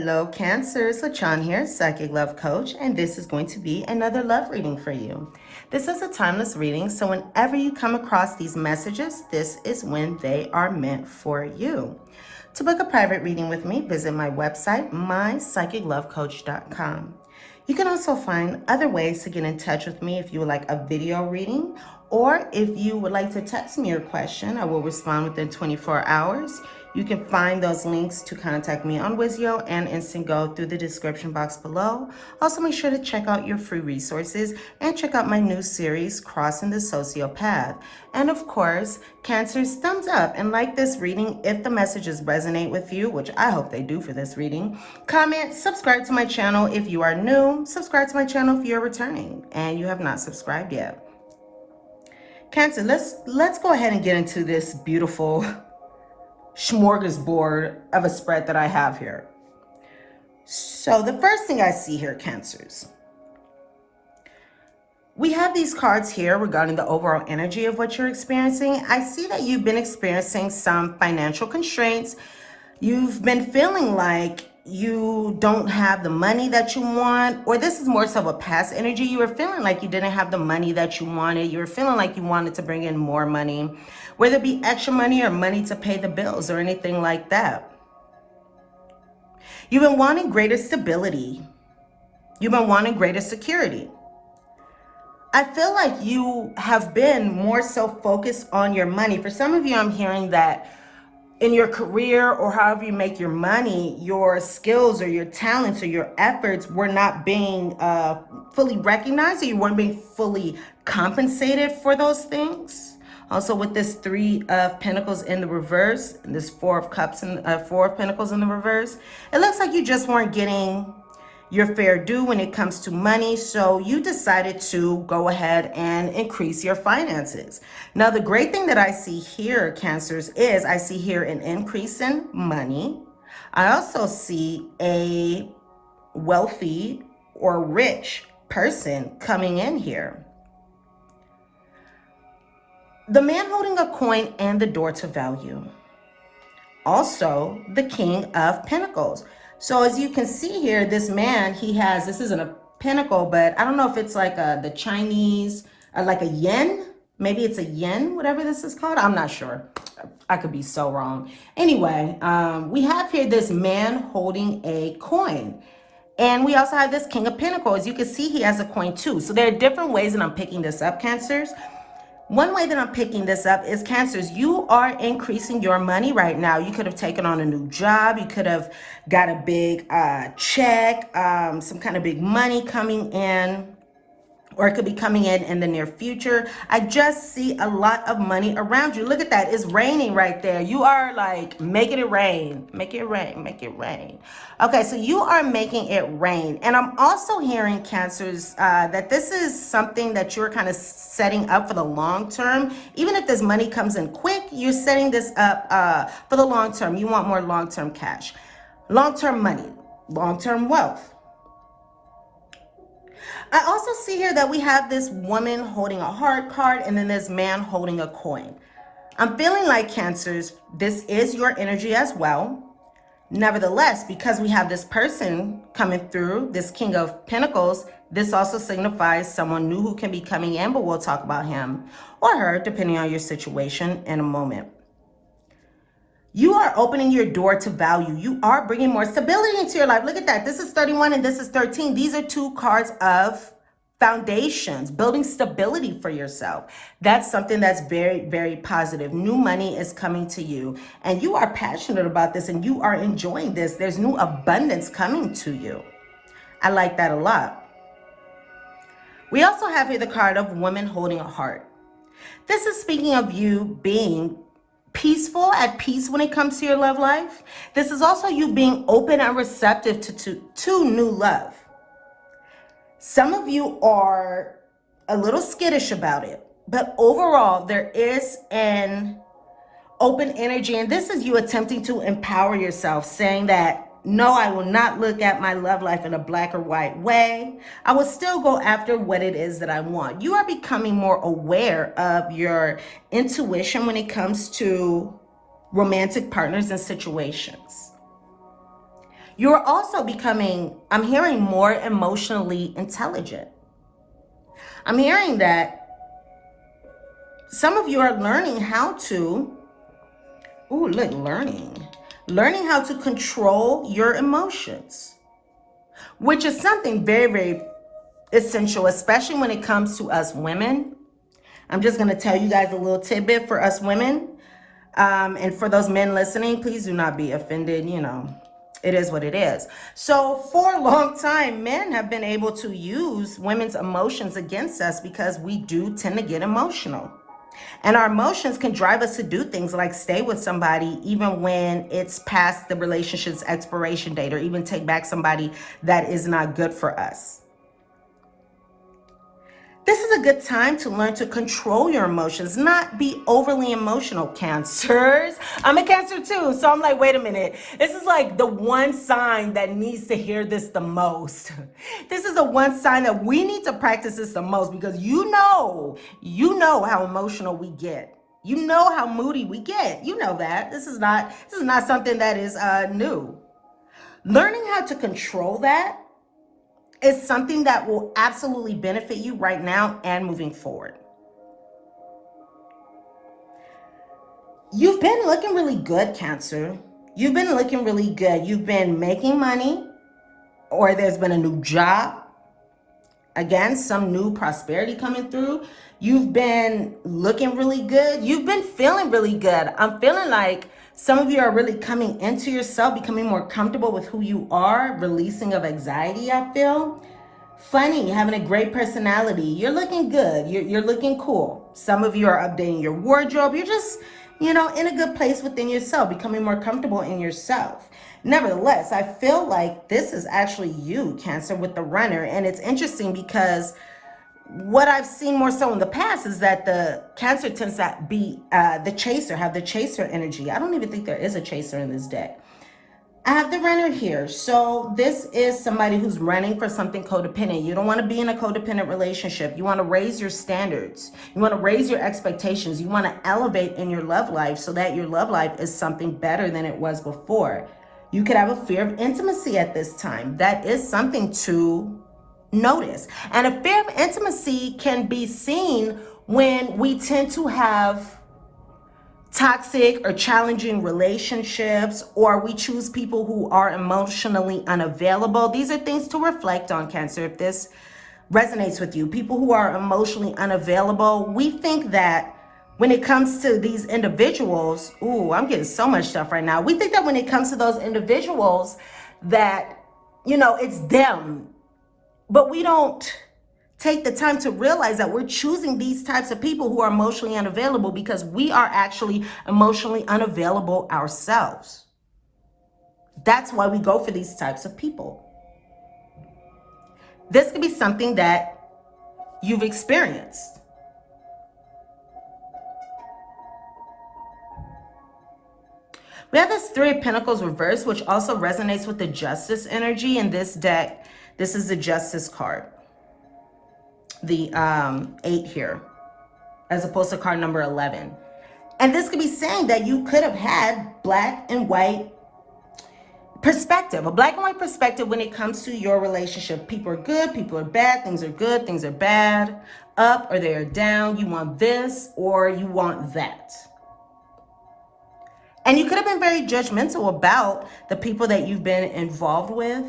Hello, Cancer. It's LaChan here, Psychic Love Coach, and this is going to be another love reading for you. This is a timeless reading, so whenever you come across these messages, this is when they are meant for you. To book a private reading with me, visit my website, mypsychiclovecoach.com. You can also find other ways to get in touch with me if you would like a video reading, or if you would like to text me your question, I will respond within 24 hours. You can find those links to contact me on Wizio and Instant Go through the description box below. Also, make sure to check out your free resources and check out my new series, Crossing the Sociopath. And of course, Cancers, thumbs up and like this reading if the messages resonate with you, which I hope they do for this reading. Comment, subscribe to my channel if you are new, subscribe to my channel if you're returning and you have not subscribed yet. Cancer, let's go ahead and get into this beautiful smorgasbord of a spread that I have here. So the first thing I see here, Cancers, we have these cards here regarding the overall energy of what you're experiencing. I see that you've been experiencing some financial constraints. You've been feeling like you don't have the money that you want, or this is more so a past energy. You were feeling like you didn't have the money that you wanted. You were feeling like you wanted to bring in more money, whether it be extra money or money to pay the bills or anything like that. You've been wanting greater stability. You've been wanting greater security. I feel like you have been more so focused on your money. For some of you, I'm hearing that in your career or however you make your money, your skills or your talents or your efforts were not being fully recognized, or you weren't being fully compensated for those things. Also, with this 3 of Pentacles in the reverse and this 4 of Cups and 4 of Pentacles in the reverse, it looks like you just weren't getting your fair due when it comes to money, so you decided to go ahead and increase your finances. Now, the great thing that I see here, Cancers, is I see here an increase in money. I also see a wealthy or rich person coming in here. The man holding a coin and the door to value. Also, the King of Pentacles. So as you can see here, this man, this isn't a pentacle, but I don't know if it's like the Chinese, like a yen. Maybe it's a yen, whatever this is called. I'm not sure. I could be so wrong. Anyway, we have here this man holding a coin. And we also have this King of Pentacles. As you can see, he has a coin too. So there are different ways that I'm picking this up, Cancers. One way that I'm picking this up is, Cancers, you are increasing your money right now. You could have taken on a new job. You could have got a big check, some kind of big money coming in, or it could be coming in the near future. I just see a lot of money around you. Look at that. It's raining right there. You are like making it rain. Make it rain. Make it rain. Okay, so you are making it rain. And I'm also hearing, Cancers, that this is something that you're kind of setting up for the long term. Even if this money comes in quick, you're setting this up for the long term. You want more long-term cash, long-term money, long-term wealth. I also see here that we have this woman holding a heart card and then this man holding a coin. I'm feeling like, Cancers, this is your energy as well. Nevertheless, because we have this person coming through, this King of Pentacles, this also signifies someone new who can be coming in, but we'll talk about him or her depending on your situation in a moment. You are opening your door to value. You are bringing more stability into your life. Look at that. This is 31 and this is 13. These are 2 cards of foundations, building stability for yourself. That's something that's very, very positive. New money is coming to you and you are passionate about this and you are enjoying this. There's new abundance coming to you. I like that a lot. We also have here the card of woman holding a heart. This is speaking of you being peaceful, at peace when it comes to your love life. This is also you being open and receptive to new love. Some of you are a little skittish about it, but overall there is an open energy, and this is you attempting to empower yourself, saying that no, I will not look at my love life in a black or white way. I will still go after what it is that I want. You are becoming more aware of your intuition when it comes to romantic partners and situations. You're also becoming, I'm hearing, more emotionally intelligent. I'm hearing that some of you are learning how to, learning how to control your emotions, which is something very, very essential, especially when it comes to us women. I'm just going to tell you guys a little tidbit for us women. And for those men listening, please do not be offended. You know, it is what it is. So for a long time, men have been able to use women's emotions against us because we do tend to get emotional. And our emotions can drive us to do things like stay with somebody even when it's past the relationship's expiration date, or even take back somebody that is not good for us. This is a good time to learn to control your emotions, not be overly emotional, Cancers. I'm a Cancer too, so I'm like, wait a minute. This is like the one sign that needs to hear this the most. This is the one sign that we need to practice this the most, because you know how emotional we get. You know how moody we get. You know that. This is not something that is new. Learning how to control that is something that will absolutely benefit you right now and moving forward. You've been looking really good, Cancer. You've been looking really good. You've been making money, or there's been a new job. Again, some new prosperity coming through. You've been looking really good. You've been feeling really good. I'm feeling like some of you are really coming into yourself, becoming more comfortable with who you are, releasing of anxiety, I feel. Funny, having a great personality. You're looking good. You're looking cool. Some of you are updating your wardrobe. You're just, in a good place within yourself, becoming more comfortable in yourself. Nevertheless, I feel like this is actually you, Cancer, with the runner. And it's interesting because what I've seen more so in the past is that the Cancer tends to be the chaser, have the chaser energy. I don't even think there is a chaser in this deck. I have the runner here. So this is somebody who's running for something codependent. You don't want to be in a codependent relationship. You want to raise your standards. You want to raise your expectations. You want to elevate in your love life so that your love life is something better than it was before. You could have a fear of intimacy at this time. That is something to notice. And a fear of intimacy can be seen when we tend to have toxic or challenging relationships, or we choose people who are emotionally unavailable. These are things to reflect on, Cancer, if this resonates with you. People who are emotionally unavailable, we think that when it comes to these individuals, I'm getting so much stuff right now. We think that when it comes to those individuals that, it's them. But we don't take the time to realize that we're choosing these types of people who are emotionally unavailable because we are actually emotionally unavailable ourselves. That's why we go for these types of people. This could be something that you've experienced. We have this Three of Pentacles reversed, which also resonates with the Justice energy in this deck. This is the Justice card. The 8 here, as opposed to card number 11. And this could be saying that you could have had black and white perspective, a black and white perspective when it comes to your relationship. People are good, people are bad, things are good, things are bad, up or they are down. You want this or you want that. And you could have been very judgmental about the people that you've been involved with.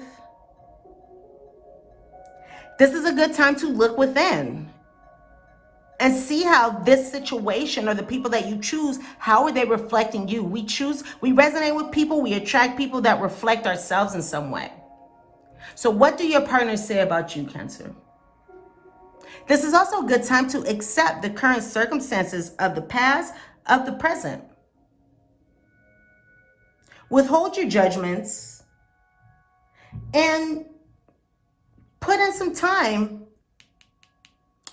This is a good time to look within and see how this situation or the people that you choose, how are they reflecting you? We resonate with people, we attract people that reflect ourselves in some way. So what do your partners say about you, Cancer? This is also a good time to accept the current circumstances of the past, of the present. Withhold your judgments and put in some time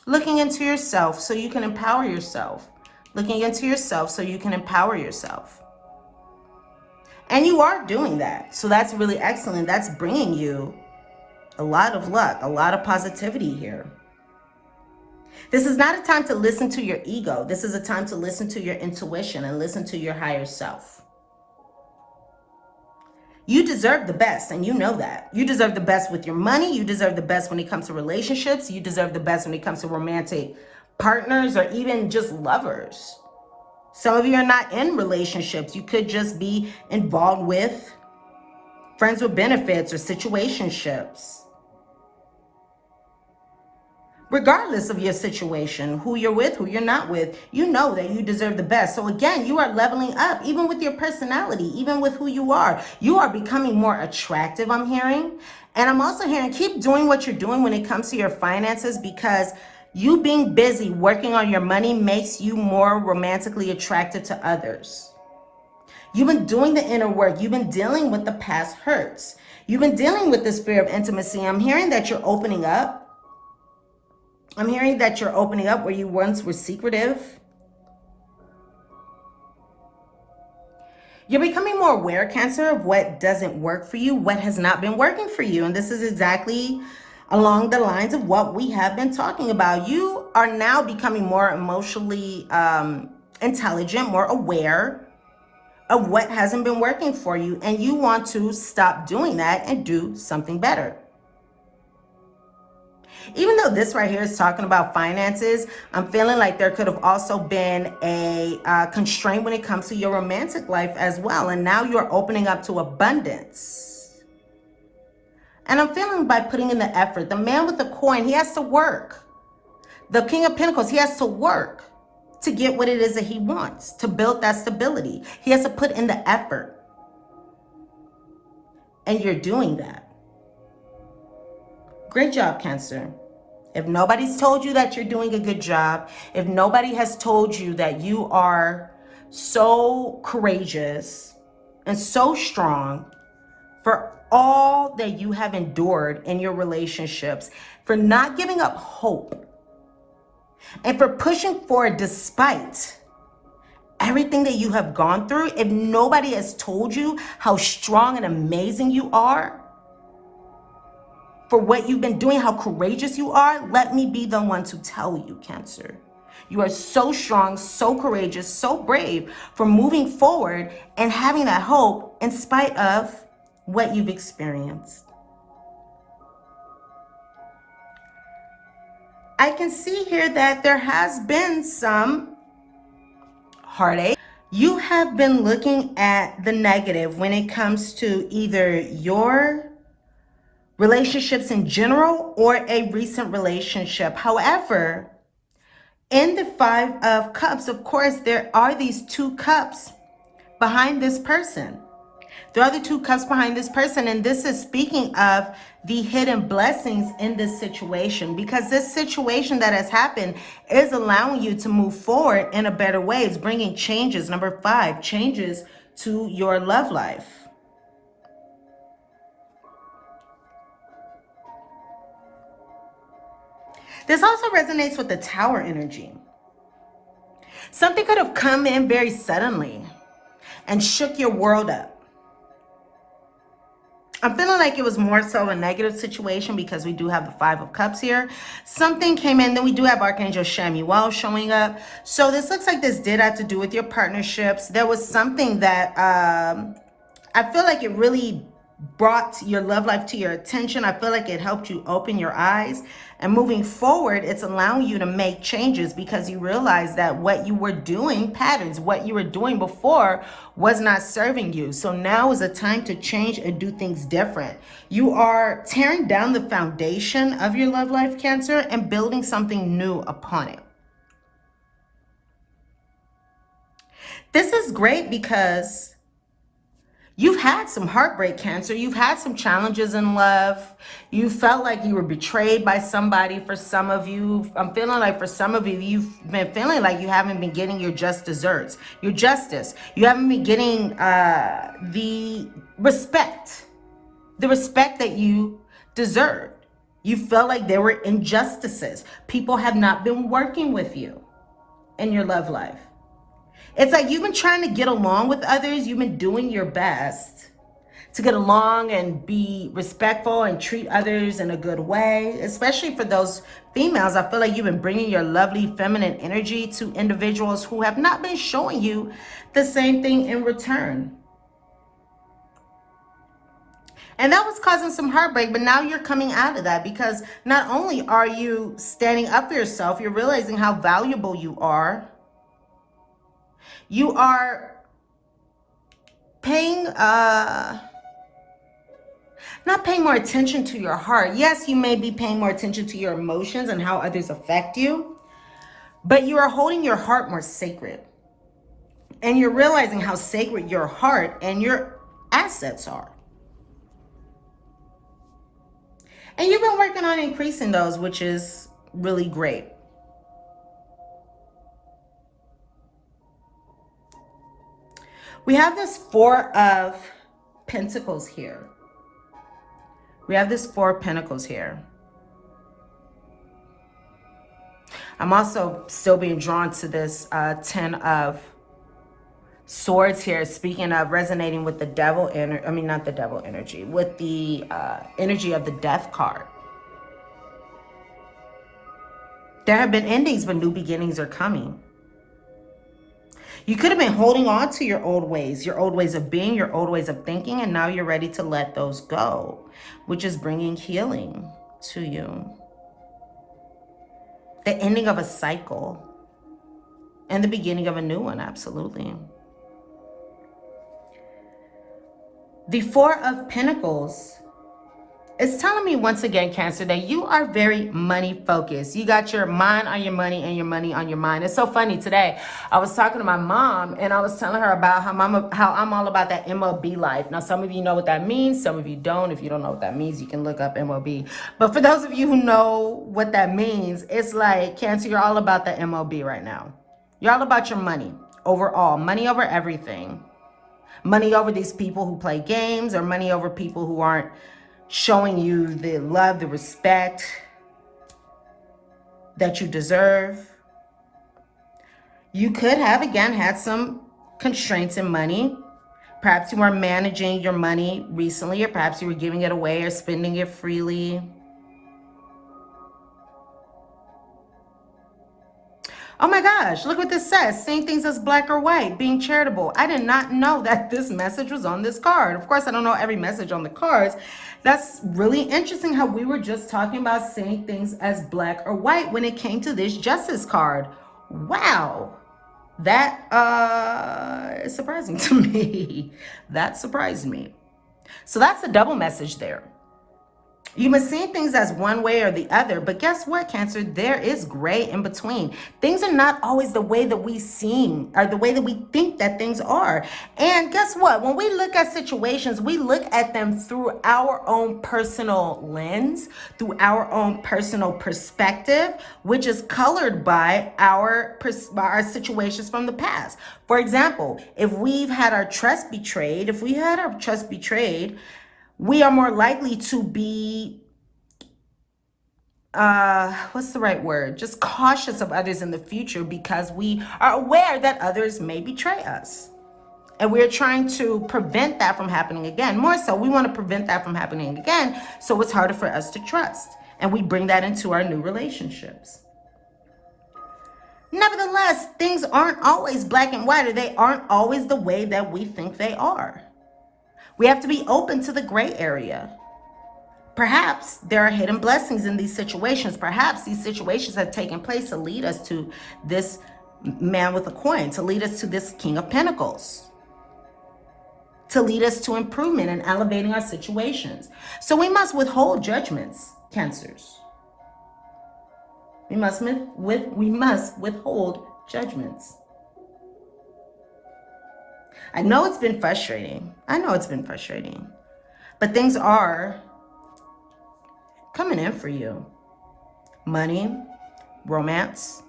looking into yourself so you can empower yourself. Looking into yourself so you can empower yourself. And you are doing that. So that's really excellent. That's bringing you a lot of luck, a lot of positivity here. This is not a time to listen to your ego. This is a time to listen to your intuition and listen to your higher self. You deserve the best, and you know that. You deserve the best with your money. You deserve the best when it comes to relationships. You deserve the best when it comes to romantic partners or even just lovers. Some of you are not in relationships. You could just be involved with friends with benefits or situationships. Regardless of your situation, who you're with, who you're not with, you know that you deserve the best. So again, you are leveling up, even with your personality, even with who you are. You are becoming more attractive, I'm hearing. And I'm also hearing, keep doing what you're doing when it comes to your finances, because you being busy working on your money makes you more romantically attractive to others. You've been doing the inner work. You've been dealing with the past hurts. You've been dealing with this fear of intimacy. I'm hearing that you're opening up. I'm hearing that you're opening up where you once were secretive. You're becoming more aware, Cancer, of what doesn't work for you, what has not been working for you. And this is exactly along the lines of what we have been talking about. You are now becoming more emotionally intelligent, more aware of what hasn't been working for you. And you want to stop doing that and do something better. Even though this right here is talking about finances, I'm feeling like there could have also been a constraint when it comes to your romantic life as well. And now you're opening up to abundance. And I'm feeling by putting in the effort, the man with the coin, he has to work. The King of Pentacles, he has to work to get what it is that he wants, to build that stability. He has to put in the effort. And you're doing that. Great job, Cancer. If nobody's told you that you're doing a good job, if nobody has told you that you are so courageous and so strong for all that you have endured in your relationships, for not giving up hope, and for pushing forward despite everything that you have gone through, if nobody has told you how strong and amazing you are, for what you've been doing, how courageous you are, let me be the one to tell you, Cancer. You are so strong, so courageous, so brave for moving forward and having that hope in spite of what you've experienced. I can see here that there has been some heartache. You have been looking at the negative when it comes to either your relationships in general or a recent relationship. However, in the Five of Cups, of course, there are these two cups behind this person. There are the two cups behind this person, and this is speaking of the hidden blessings in this situation, because this situation that has happened is allowing you to move forward in a better way. It's bringing changes. Number 5, changes to your love life. This also resonates with the Tower energy. Something could have come in very suddenly and shook your world up. I'm feeling like it was more so a negative situation because we do have the 5 of Cups here. Something came in, then we do have Archangel Chamuel showing up. So this looks like this did have to do with your partnerships. There was something that I feel like it really brought your love life to your attention. I feel like it helped you open your eyes, and moving forward, it's allowing you to make changes because you realize that what you were doing, patterns, what you were doing before was not serving you. So now is a time to change and do things different. You are tearing down the foundation of your love life, Cancer, and building something new upon it. This is great because you've had some heartbreak, Cancer. You've had some challenges in love. You felt like you were betrayed by somebody. For some of you, I'm feeling like for some of you, you've been feeling like you haven't been getting your just desserts, your justice. You haven't been getting the respect that you deserved. You felt like there were injustices. People have not been working with you in your love life. It's like you've been trying to get along with others. You've been doing your best to get along and be respectful and treat others in a good way. Especially for those females, I feel like you've been bringing your lovely feminine energy to individuals who have not been showing you the same thing in return. And that was causing some heartbreak, but now you're coming out of that because not only are you standing up for yourself, you're realizing how valuable you are. You are paying, not paying more attention to your heart. Yes, you may be paying more attention to your emotions and how others affect you, but you are holding your heart more sacred. And you're realizing how sacred your heart and your assets are. And you've been working on increasing those, which is really great. We have this Four of Pentacles here. We have this Four of Pentacles here. I'm also still being drawn to this Ten of Swords here. Speaking of resonating with the devil energy, I mean, not the devil energy, with the energy of the Death card. There have been endings, but new beginnings are coming. You could have been holding on to your old ways of being, your old ways of thinking, and now you're ready to let those go, which is bringing healing to you. The ending of a cycle and the beginning of a new one, absolutely. The Four of Pentacles is telling me once again, Cancer, that you are very money focused. You got your mind on your money and your money on your mind. It's so funny. Today, I was talking to my mom and I was telling her about how I'm all about that MLB life. Now, some of you know what that means. Some of you don't. If you don't know what that means, you can look up MLB. But for those of you who know what that means, it's like, Cancer, you're all about the MLB right now. You're all about your money overall. Money over everything. Money over these people who play games, or money over people who aren't showing you the love, the respect that you deserve. You could have, again, had some constraints in money. Perhaps you were managing your money recently, or perhaps you were giving it away or spending it freely. Oh my gosh, look what this says. Seeing things as black or white, being charitable. I did not know that this message was on this card. Of course, I don't know every message on the cards. That's really interesting how we were just talking about seeing things as black or white when it came to this Justice card. Wow. That is surprising to me. That surprised me. So that's a double message there. You must see things as one way or the other, but guess what, Cancer? There is gray in between. Things are not always the way that we seem, or the way that we think that things are. And guess what? When we look at situations, we look at them through our own personal lens, through our own personal perspective, which is colored by our situations from the past. For example, if we've had our trust betrayed, we are more likely to be, what's the right word? Just cautious of others in the future because we are aware that others may betray us. And we're trying to prevent that from happening again. More so, we want to prevent that from happening again, so it's harder for us to trust. And we bring that into our new relationships. Nevertheless, things aren't always black and white, or they aren't always the way that we think they are. We have to be open to the gray area. Perhaps there are hidden blessings in these situations. Perhaps these situations have taken place to lead us to this man with a coin, to lead us to this King of Pentacles, to lead us to improvement and elevating our situations. So we must withhold judgments, Cancers. We must withhold judgments. I know it's been frustrating. But things are coming in for you. Money, romance.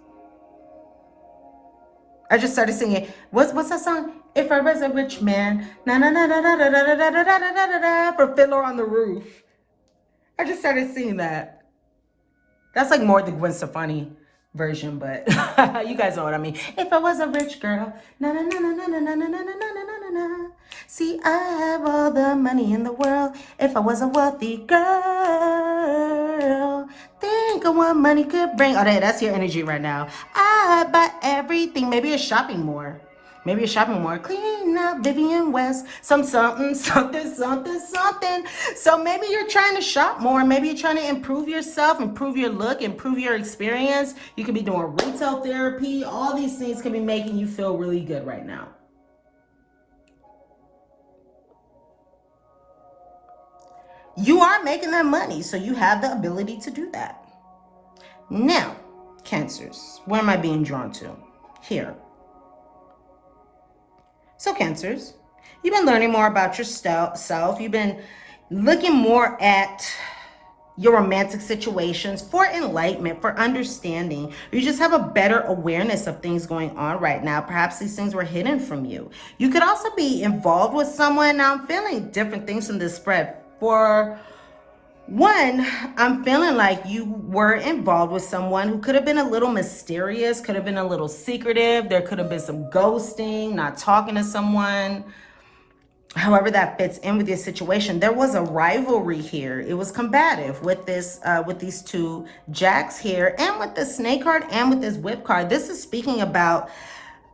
I just started singing. What's that song? If I was a rich man, na na na na na na na na na na na na, for Fiddler on the Roof. I just started singing that. That's like more the Gwen Stefani version, but you guys know what I mean. If I was a rich girl, na na na na na na na na na na na na. See, I have all the money in the world. If I was a wealthy girl, think of what money could bring. Oh, that's your energy right now. I buy everything. Maybe you're shopping more. Maybe you're shopping more. Clean up Vivian West. Something. So maybe you're trying to shop more. Maybe you're trying to improve yourself, improve your look, improve your experience. You could be doing retail therapy. All these things can be making you feel really good right now. You are making that money, so you have the ability to do that. Now, Cancers, where am I being drawn to? Here. So Cancers, you've been learning more about yourself. You've been looking more at your romantic situations for enlightenment, for understanding. You just have a better awareness of things going on right now. Perhaps these things were hidden from you. You could also be involved with someone. Now I'm feeling different things from this spread. For one, I'm feeling like you were involved with someone who could have been a little mysterious, could have been a little secretive. There could have been some ghosting, not talking to someone. However that fits in with your situation. There was a rivalry here. It was combative with this, with these two jacks here, and with the snake card and with this whip card. This is speaking about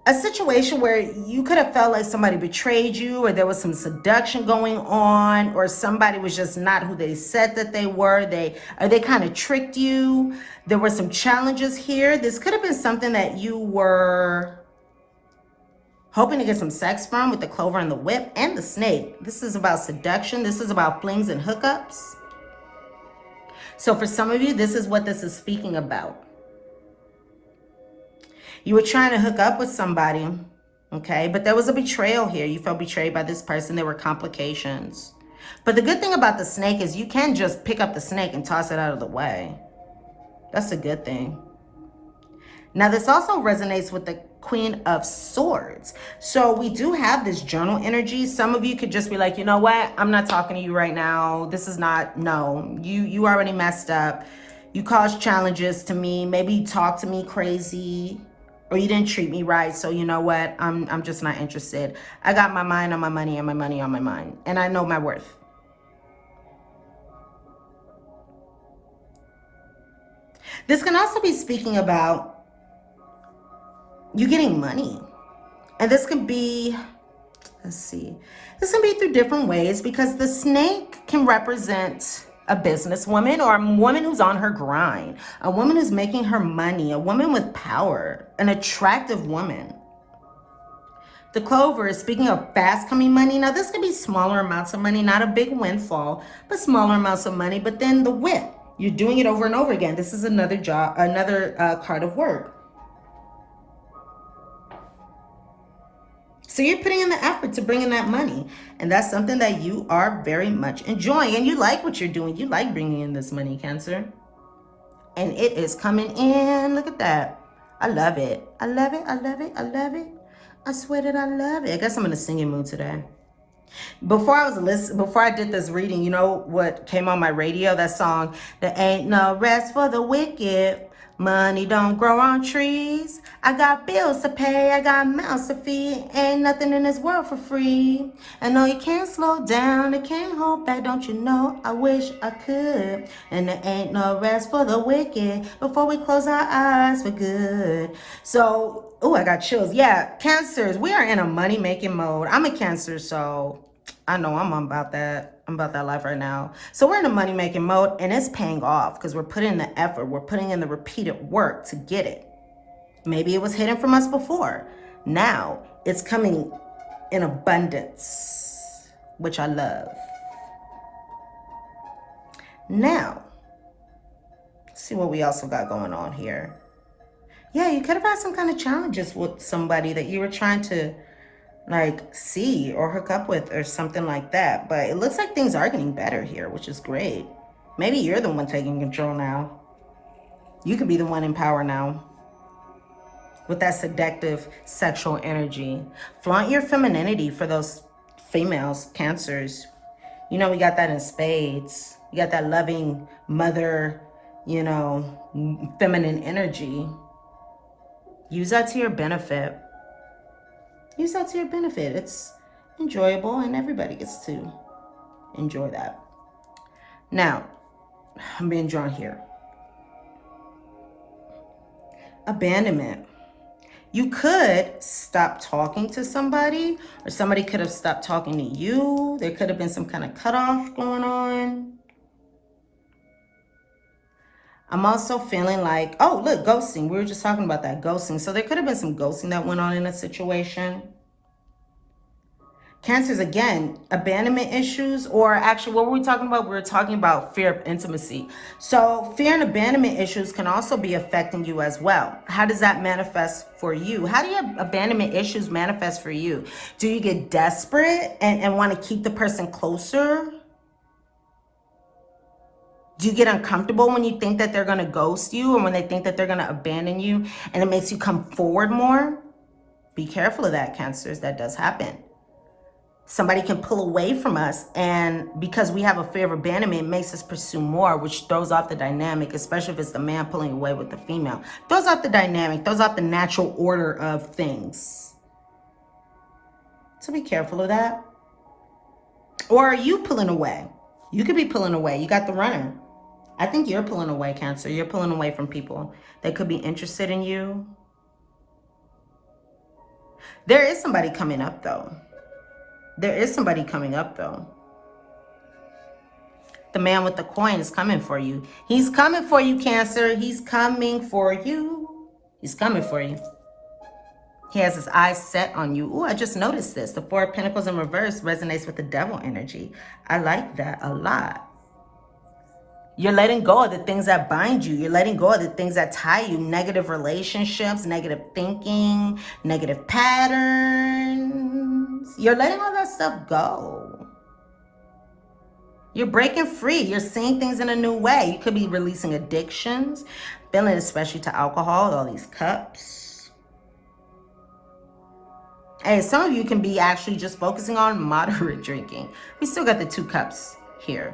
a situation where you could have felt like somebody betrayed you, or there was some seduction going on, or somebody was just not who they said that they were. They kind of tricked you. There were some challenges here. This could have been something that you were hoping to get some sex from, with the clover and the whip and the snake. This is about seduction. This is about flings and hookups. So for some of you, this is what this is speaking about. You were trying to hook up with somebody, okay? But there was a betrayal here. You felt betrayed by this person. There were complications. But the good thing about the snake is you can just pick up the snake and toss it out of the way. That's a good thing. Now, this also resonates with the Queen of Swords. So we do have this journal energy. Some of you could just be like, you know what? I'm not talking to you right now. This is not, no, you already messed up. You caused challenges to me. Maybe you talked to me crazy, or you didn't treat me right. So you know what? I'm just not interested. I got my mind on my money and my money on my mind. And I know my worth. This can also be speaking about you getting money. And this could be, let's see, this can be through different ways, because the snake can represent a businesswoman, or a woman who's on her grind, a woman who's making her money, a woman with power, an attractive woman. The clover is speaking of fast coming money. Now this could be smaller amounts of money, not a big windfall, but smaller amounts of money. But then the whip, you're doing it over and over again. This is another job, another card of work. So you're putting in the effort to bring in that money. And that's something that you are very much enjoying. And you like what you're doing. You like bringing in this money, Cancer. And it is coming in. Look at that. I love it. I love it. I love it. I love it. I swear that I love it. I guess I'm in a singing mood today. Before I did this reading, you know what came on my radio? That song, "There Ain't No Rest for the Wicked. Money don't grow on trees. I got bills to pay, I got mouths to feed. Ain't nothing in this world for free. And no, you can't slow down, you can't hold back, don't you know? I wish I could. And there ain't no rest for the wicked before we close our eyes for good." So, oh, I got chills. Yeah, Cancers, we are in a money-making mode. I'm a Cancer, so I know I'm about that. I'm about that life right now. So we're in a money-making mode, and it's paying off because we're putting in the effort. We're putting in the repeated work to get it. Maybe it was hidden from us before. Now it's coming in abundance, which I love. Now, let's see what we also got going on here. Yeah, you could have had some kind of challenges with somebody that you were trying to like see or hook up with or something like that. But it looks like things are getting better here, which is great. Maybe you're the one taking control now. You could be the one in power now with that seductive sexual energy. Flaunt your femininity for those females, Cancers. You know, we got that in spades. You got that loving mother, you know, feminine energy. Use that to your benefit. Use that to your benefit. It's enjoyable and everybody gets to enjoy that. Now, I'm being drawn here. Abandonment. You could stop talking to somebody, or somebody could have stopped talking to you. There could have been some kind of cutoff going on. I'm also feeling like, oh, look, ghosting. We were just talking about that, ghosting. So there could have been some ghosting that went on in a situation. Cancers, again, abandonment issues, or actually, what were we talking about? We were talking about fear of intimacy. So fear and abandonment issues can also be affecting you as well. How does that manifest for you? How do your abandonment issues manifest for you? Do you get desperate and want to keep the person closer? Do you get uncomfortable when you think that they're going to ghost you, or when they think that they're going to abandon you, and it makes you come forward more? Be careful of that, Cancers. That does happen. Somebody can pull away from us, and because we have a fear of abandonment, it makes us pursue more, which throws off the dynamic, especially if it's the man pulling away with the female. Throws off the dynamic, throws off the natural order of things. So be careful of that. Or are you pulling away? You could be pulling away. You got the runner. I think you're pulling away, Cancer. You're pulling away from people that could be interested in you. There is somebody coming up, though. There is somebody coming up, though. The man with the coin is coming for you. He's coming for you, Cancer. He's coming for you. He's coming for you. He has his eyes set on you. Oh, I just noticed this. The Four of Pentacles in reverse resonates with the devil energy. I like that a lot. You're letting go of the things that bind you. You're letting go of the things that tie you. Negative relationships, negative thinking, negative patterns. You're letting all that stuff go. You're breaking free. You're seeing things in a new way. You could be releasing addictions, feeling especially to alcohol, all these cups. Hey, some of you can be actually just focusing on moderate drinking. We still got the 2 cups here.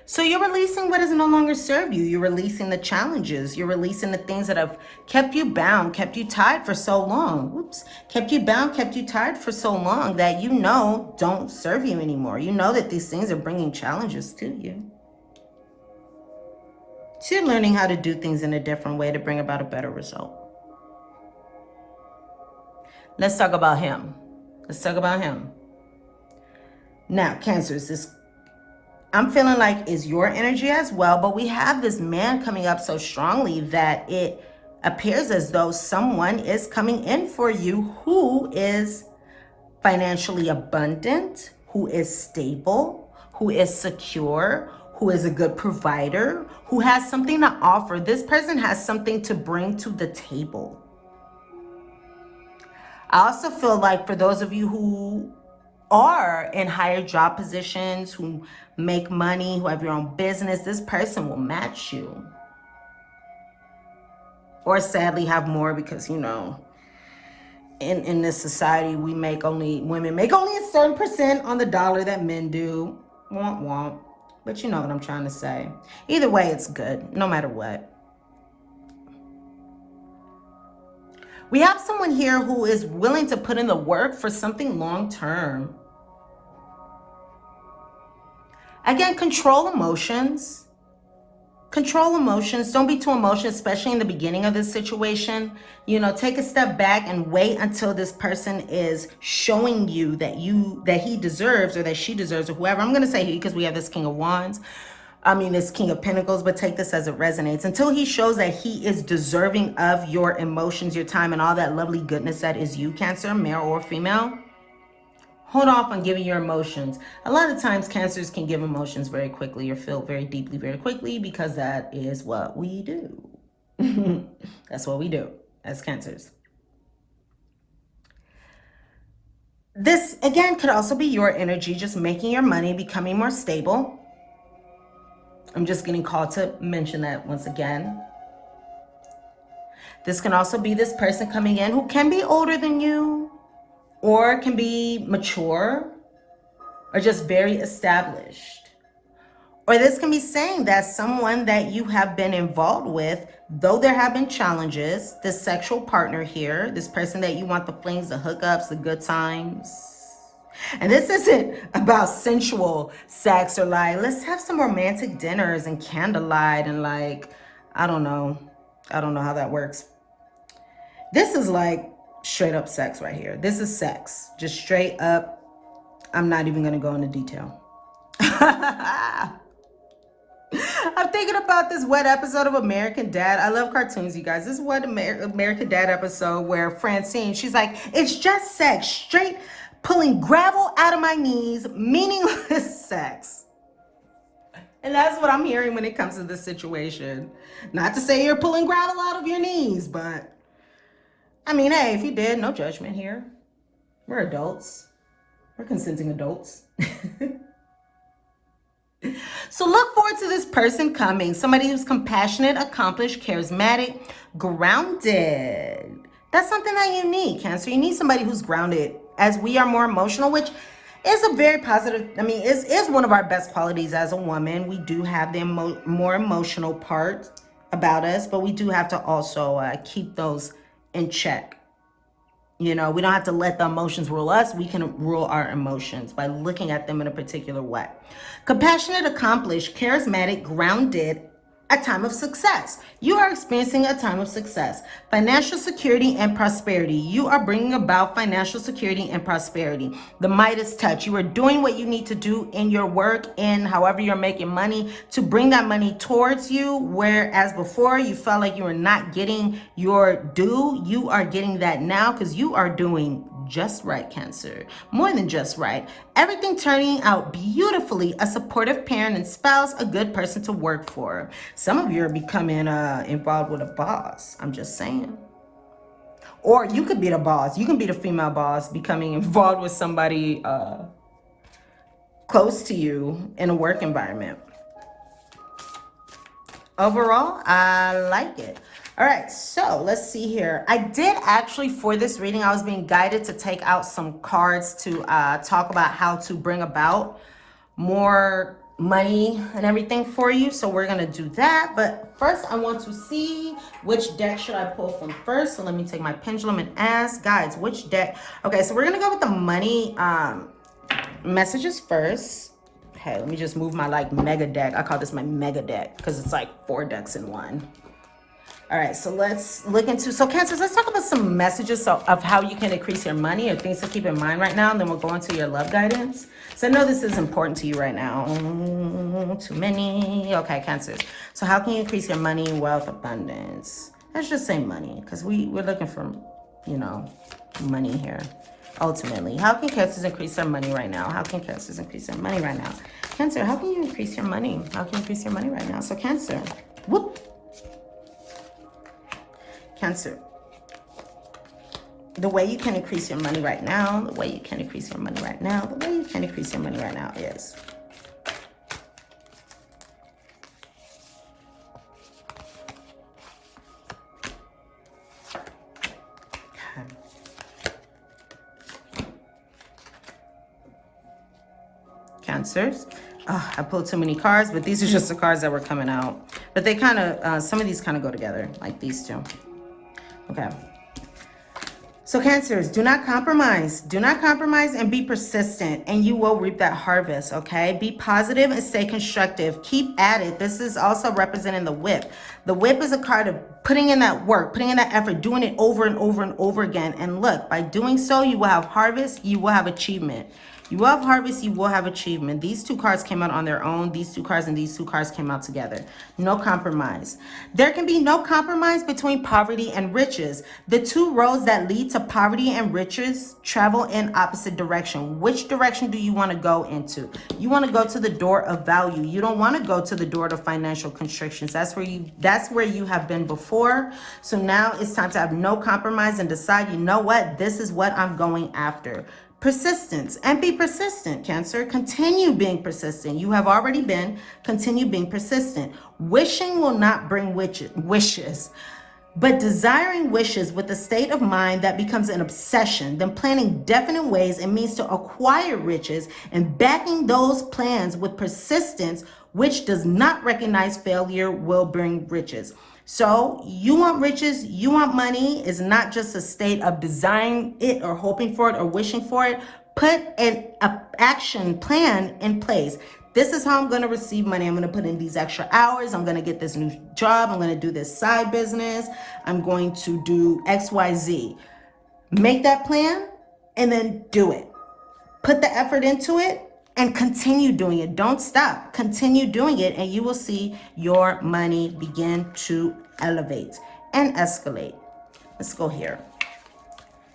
So you're releasing what does no longer serve you. You're releasing the challenges. You're releasing the things that have kept you bound, kept you tied for so long. Whoops. Kept you bound, kept you tied for so long that you know don't serve you anymore. You know that these things are bringing challenges to you. So you're learning how to do things in a different way to bring about a better result. Let's talk about him. Let's talk about him. Now, Cancers, this I'm feeling like is your energy as well, but we have this man coming up so strongly that it appears as though someone is coming in for you who is financially abundant, who is stable, who is secure, who is a good provider, who has something to offer. This person has something to bring to the table. I also feel like for those of you who are in higher job positions, who make money, who have your own business, this person will match you. Or sadly have more because, you know, in this society, women make only a certain percent on the dollar that men do. Womp womp. But you know what I'm trying to say. Either way, it's good, no matter what. We have someone here who is willing to put in the work for something long term. Again, control emotions. Control emotions. Don't be too emotional, especially in the beginning of this situation. You know, take a step back and wait until this person is showing you that he deserves, or that she deserves, or whoever. I'm going to say he because we have this King of Wands. This King of Pentacles, but take this as it resonates. Until he shows that he is deserving of your emotions, your time, and all that lovely goodness that is you, Cancer, male or female. Hold off on giving your emotions. A lot of times Cancers can give emotions very quickly or feel very deeply very quickly because that is what we do. That's what we do as Cancers. This, again, could also be your energy, just making your money, becoming more stable. I'm just getting called to mention that once again. This can also be this person coming in who can be older than you, or can be mature, or just very established. Or this can be saying that someone that you have been involved with, though there have been challenges, this sexual partner here, this person that you want the flings, the hookups, the good times, And this isn't about sensual sex or like, let's have some romantic dinners and candlelight and like, I don't know. I don't know how that works. This is like straight up sex right here. This is sex, just straight up. I'm not even gonna go into detail. I'm thinking about this wet episode of American Dad. I love cartoons, you guys. This is what American Dad episode where Francine, she's like, it's just sex, straight pulling gravel out of my knees, meaningless sex. And that's what I'm hearing when it comes to this situation. Not to say you're pulling gravel out of your knees, but I mean, hey, if you did, no judgment here. We're adults. We're consenting adults. So look forward to this person coming. Somebody who's compassionate, accomplished, charismatic, grounded. That's something that you need, Cancer. You need somebody who's grounded, as we are more emotional, which is a very positive, I mean, is one of our best qualities as a woman. We do have the more emotional part about us, but we do have to also keep those in check. You know, we don't have to let the emotions rule us. We can rule our emotions by looking at them in a particular way. Compassionate, accomplished, charismatic, grounded, a time of success. You are experiencing a time of success. Financial security and prosperity. You are bringing about financial security and prosperity. The Midas touch. You are doing what you need to do in your work and however you're making money to bring that money towards you. Whereas before you felt like you were not getting your due, you are getting that now because you are doing just right, Cancer. More than just right. Everything turning out beautifully. A supportive parent and spouse, a good person to work for. Some of you are becoming involved with a boss. I'm just saying. Or you could be the boss. You can be the female boss, becoming involved with somebody close to you in a work environment. Overall, I like it. All right, so let's see here. I did actually, for this reading, I was being guided to take out some cards to talk about how to bring about more money and everything for you. So we're gonna do that. But first, I want to see which deck should I pull from first. So let me take my pendulum and ask, guys, which deck? Okay, so we're gonna go with the money messages first. Okay, let me just move my like mega deck. I call this my mega deck because it's like 4 decks in one. All right, so let's look into, so Cancers, let's talk about some messages of how you can increase your money or things to keep in mind right now, and then we'll go into your love guidance. So I know this is important to you right now. Too many. Okay, Cancers. So how can you increase your money, wealth, abundance? Let's just say money, because we're looking for, you know, money here. Ultimately, how can Cancers increase their money right now? How can Cancers increase their money right now? Cancer, how can you increase your money? How can you increase your money right now? So Cancer, whoop. Cancer, the way you can increase your money right now, the way you can increase your money right now, the way you can increase your money right now is Cancers. Oh, I pulled too many cards, but these are just the cards that were coming out. But they kind of, some of these kind of go together, like these two. Okay. So Cancers, do not compromise. Do not compromise and be persistent, and you will reap that harvest, okay? Be positive and stay constructive. Keep at it. This is also representing the whip. The whip is a card of putting in that work, putting in that effort, doing it over and over and over again. And look, by doing so, you will have harvest, you will have achievement. You will have harvest, you will have achievement. These two cards came out on their own. These two cards and these two cards came out together. No compromise. There can be no compromise between poverty and riches. The two roads that lead to poverty and riches travel in opposite direction. Which direction do you want to go into? You want to go to the door of value. You don't want to go to the door to financial constrictions. That's where you have been before. So now it's time to have no compromise and decide, you know what? This is what I'm going after. Persistence, and be persistent, Cancer. Continue being persistent. You have already been. Continue being persistent. Wishing will not bring wishes, but desiring wishes with a state of mind that becomes an obsession, then planning definite ways and means to acquire riches and backing those plans with persistence, which does not recognize failure, will bring riches. So you want riches, you want money. Is not just a state of desiring it or hoping for it or wishing for it. Put an action plan in place. This is how I'm going to receive money. I'm going to put in these extra hours. I'm going to get this new job. I'm going to do this side business. I'm going to do XYZ. Make that plan and then do it. Put the effort into it and continue doing it. Don't stop. Continue doing it and you will see your money begin to elevate and escalate. Let's go here.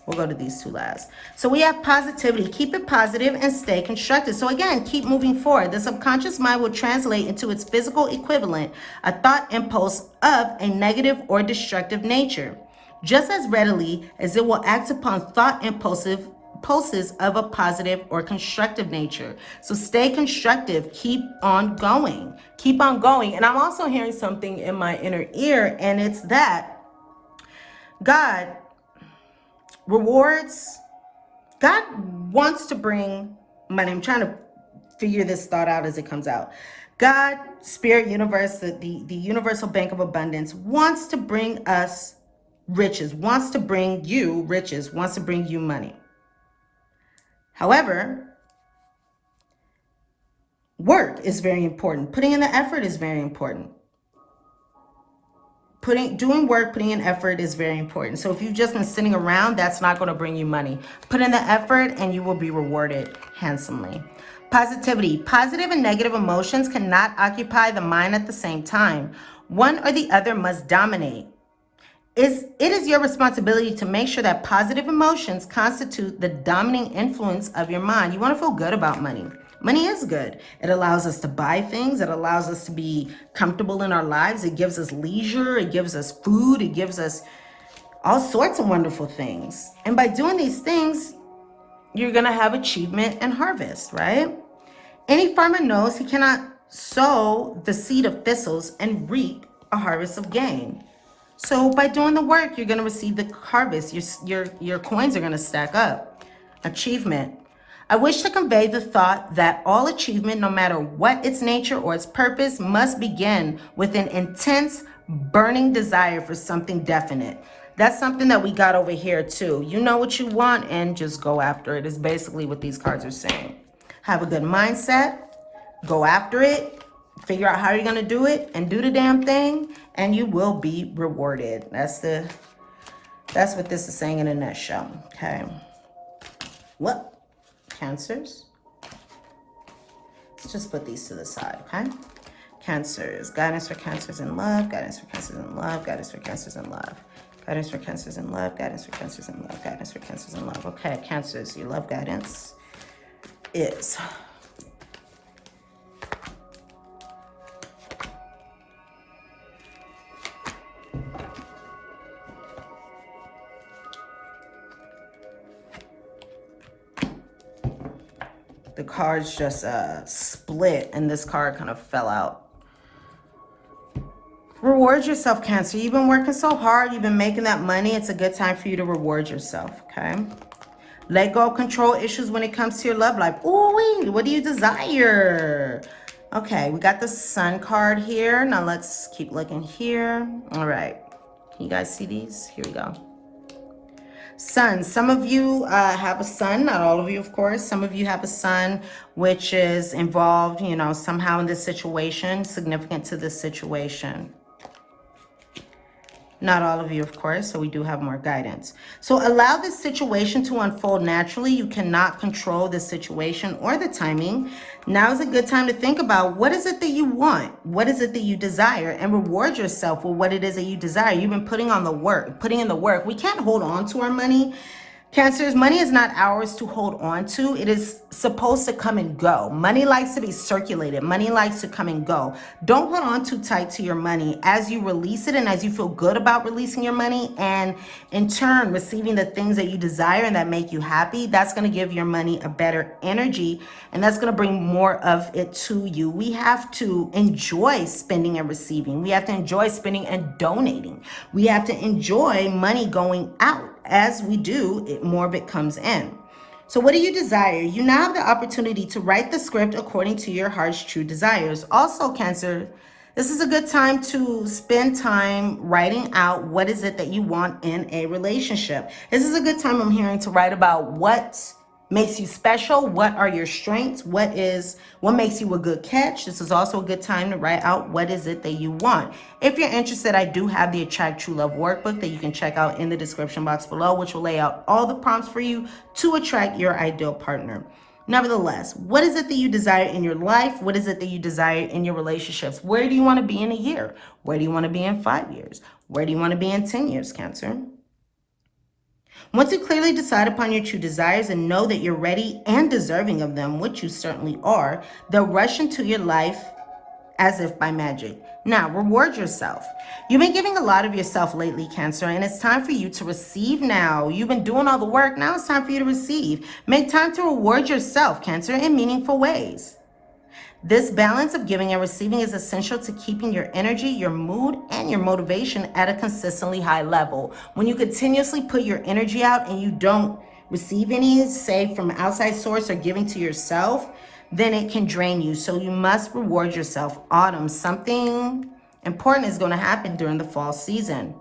We'll go to these two last. So we have positivity. Keep it positive and stay constructive. So again, keep moving forward. The subconscious mind will translate into its physical equivalent, a thought impulse of a negative or destructive nature, just as readily as it will act upon thought impulses of a positive or constructive nature. So stay constructive. Keep on going. Keep on going. And I'm also hearing something in my inner ear, and it's that God rewards. God wants to bring money. I'm trying to figure this thought out as it comes out. God, Spirit, Universe, the Universal Bank of Abundance wants to bring us riches, wants to bring you riches, wants to bring you money. However, work is very important. Putting in the effort is very important. Doing work, putting in effort is very important. So if you've just been sitting around, that's not going to bring you money. Put in the effort and you will be rewarded handsomely. Positivity. Positive and negative emotions cannot occupy the mind at the same time. One or the other must dominate. It is your responsibility to make sure that positive emotions constitute the dominating influence of your mind. You want to feel good about money. Money is good. It allows us to buy things. It allows us to be comfortable in our lives. It gives us leisure. It gives us food. It gives us all sorts of wonderful things. And by doing these things, you're going to have achievement and harvest, right? Any farmer knows he cannot sow the seed of thistles and reap a harvest of gain. So by doing the work, you're going to receive the harvest. Your coins are going to stack up. Achievement. I wish to convey the thought that all achievement, no matter what its nature or its purpose, must begin with an intense, burning desire for something definite. That's something that we got over here too. You know what you want and just go after it is basically what these cards are saying. Have a good mindset. Go after it. Figure out how you're going to do it and do the damn thing and you will be rewarded. That's what this is saying in a nutshell. Okay. What? Cancers. Let's just put these to the side, okay? Cancers. Guidance for Cancers in love. Guidance for Cancers in love. Guidance for Cancers in love. Guidance for Cancers in love. Guidance for Cancers in love. Guidance for Cancers in love. Okay, Cancers, your love guidance is... The cards just split and this card kind of fell out. Reward yourself, Cancer. You've been working so hard. You've been making that money. It's a good time for you to reward yourself, okay? Let go of control issues when it comes to your love life. Oh, wait, what do you desire? Okay, we got the Sun card here. Now let's keep looking here. All right. Can you guys see these? Here we go. Sun. Some of you have a sun, not all of you, of course. Some of you have a sun which is involved, you know, somehow in this situation, significant to this situation. Not all of you, of course, so we do have more guidance. So allow this situation to unfold naturally. You cannot control the situation or the timing. Now is a good time to think about what is it that you want? What is it that you desire? And reward yourself with what it is that you desire. You've been putting in the work. We can't hold on to our money. Cancers, money is not ours to hold on to. It is supposed to come and go. Money likes to be circulated. Money likes to come and go. Don't hold on too tight to your money. As you release it and as you feel good about releasing your money and in turn receiving the things that you desire and that make you happy, that's going to give your money a better energy and that's going to bring more of it to you. We have to enjoy spending and receiving. We have to enjoy spending and donating. We have to enjoy money going out. As we do, more of it comes in. So what do you desire? You now have the opportunity to write the script according to your heart's true desires. Also, Cancer, this is a good time to spend time writing out what is it that you want in a relationship. This is a good time, I'm hearing, to write about what makes you special? What are your strengths? What makes you a good catch? This is also a good time to write out what is it that you want. If you're interested, I do have the Attract True Love workbook that you can check out in the description box below, which will lay out all the prompts for you to attract your ideal partner. Nevertheless, what is it that you desire in your life? What is it that you desire in your relationships? Where do you want to be in a year? Where do you want to be in 5 years? Where do you want to be in 10 years, Cancer? Once you clearly decide upon your true desires and know that you're ready and deserving of them, which you certainly are, they'll rush into your life as if by magic. Now, reward yourself. You've been giving a lot of yourself lately, Cancer, and it's time for you to receive now. You've been doing all the work. Now it's time for you to receive. Make time to reward yourself, Cancer, in meaningful ways. This balance of giving and receiving is essential to keeping your energy, your mood, and your motivation at a consistently high level. When you continuously put your energy out and you don't receive any, say from outside source or giving to yourself, then it can drain you. So you must reward yourself. Autumn, something important is going to happen during the fall season.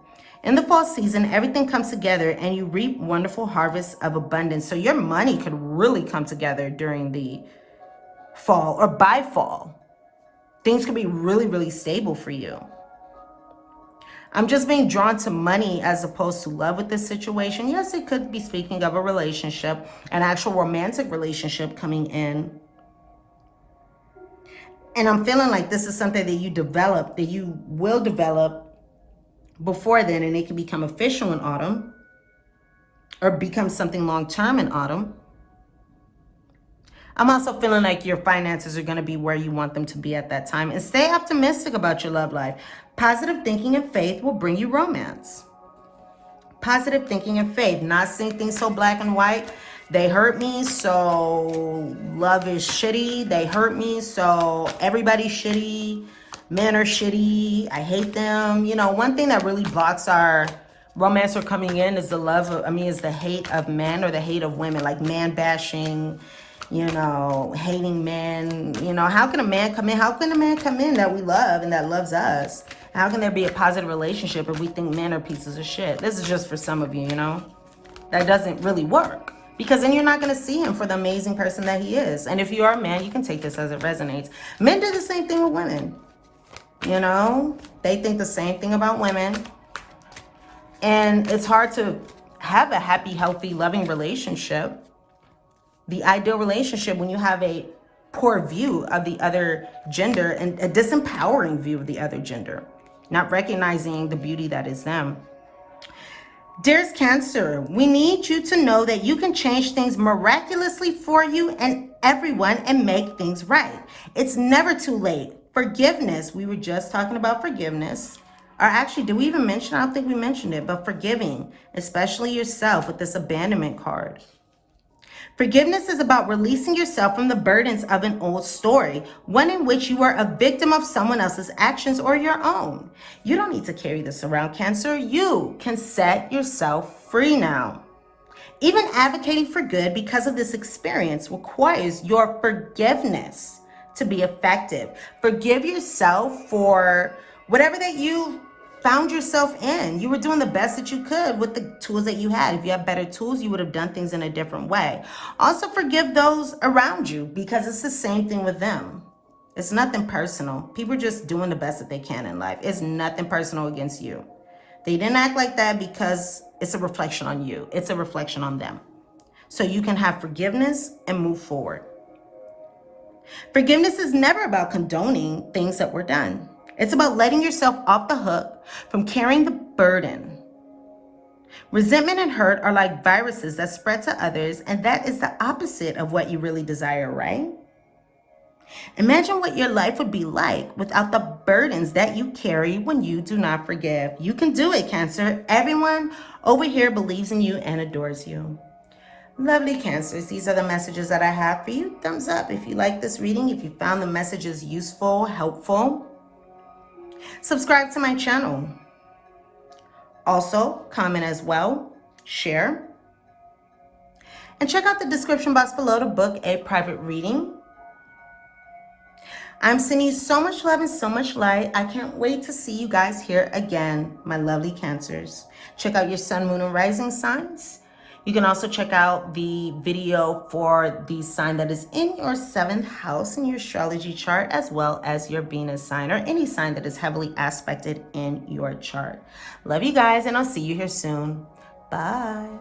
In the fall season, everything comes together and you reap wonderful harvests of abundance. So your money could really come together during the fall or by fall. Things could be really, really stable for you. I'm just being drawn to money as opposed to love with this situation. Yes, it could be speaking of a relationship, an actual romantic relationship coming in. And I'm feeling like this is something that you develop, that you will develop before then, and it can become official in autumn or become something long-term in autumn. I'm also feeling like your finances are going to be where you want them to be at that time. And stay optimistic about your love life. Positive thinking and faith will bring you romance. Positive thinking and faith, not seeing things so black and white. They hurt me, so love is shitty. They hurt me, so everybody's shitty. Men are shitty. I hate them. You know, one thing that really blocks our romance or coming in is is the hate of men or the hate of women, like man bashing, you know, hating men. You know, how can a man come in? How can a man come in that we love and that loves us? How can there be a positive relationship if we think men are pieces of shit? This is just for some of you, you know. That doesn't really work. Because then you're not going to see him for the amazing person that he is. And if you are a man, you can take this as it resonates. Men do the same thing with women. You know, they think the same thing about women. And it's hard to have a happy, healthy, loving relationship. The ideal relationship when you have a poor view of the other gender and a disempowering view of the other gender. Not recognizing the beauty that is them. Dearest Cancer, we need you to know that you can change things miraculously for you and everyone and make things right. It's never too late. Forgiveness, we were just talking about forgiveness. Or actually, did we even mention? I don't think we mentioned it, but forgiving, especially yourself with this abandonment card. Forgiveness is about releasing yourself from the burdens of an old story, one in which you are a victim of someone else's actions or your own. You don't need to carry this around, Cancer. You can set yourself free now. Even advocating for good because of this experience requires your forgiveness to be effective. Forgive yourself for whatever that you found yourself in. You were doing the best that you could with the tools that you had. If you had better tools, you would have done things in a different way. Also forgive those around you because it's the same thing with them. It's nothing personal. People are just doing the best that they can in life. It's nothing personal against you. They didn't act like that because it's a reflection on you. It's a reflection on them. So you can have forgiveness and move forward. Forgiveness is never about condoning things that were done. It's about letting yourself off the hook from carrying the burden. Resentment and hurt are like viruses that spread to others, and that is the opposite of what you really desire, right? Imagine what your life would be like without the burdens that you carry when you do not forgive. You can do it, Cancer. Everyone over here believes in you and adores you. Lovely Cancers, these are the messages that I have for you. Thumbs up if you like this reading, if you found the messages useful, helpful. Subscribe to my channel. Also, comment as well, share. And check out the description box below to book a private reading. I'm sending you so much love and so much light. I can't wait to see you guys here again, my lovely Cancers. Check out your sun, moon, and rising signs. You can also check out the video for the sign that is in your 7th house in your astrology chart, as well as your Venus sign or any sign that is heavily aspected in your chart. Love you guys, and I'll see you here soon. Bye.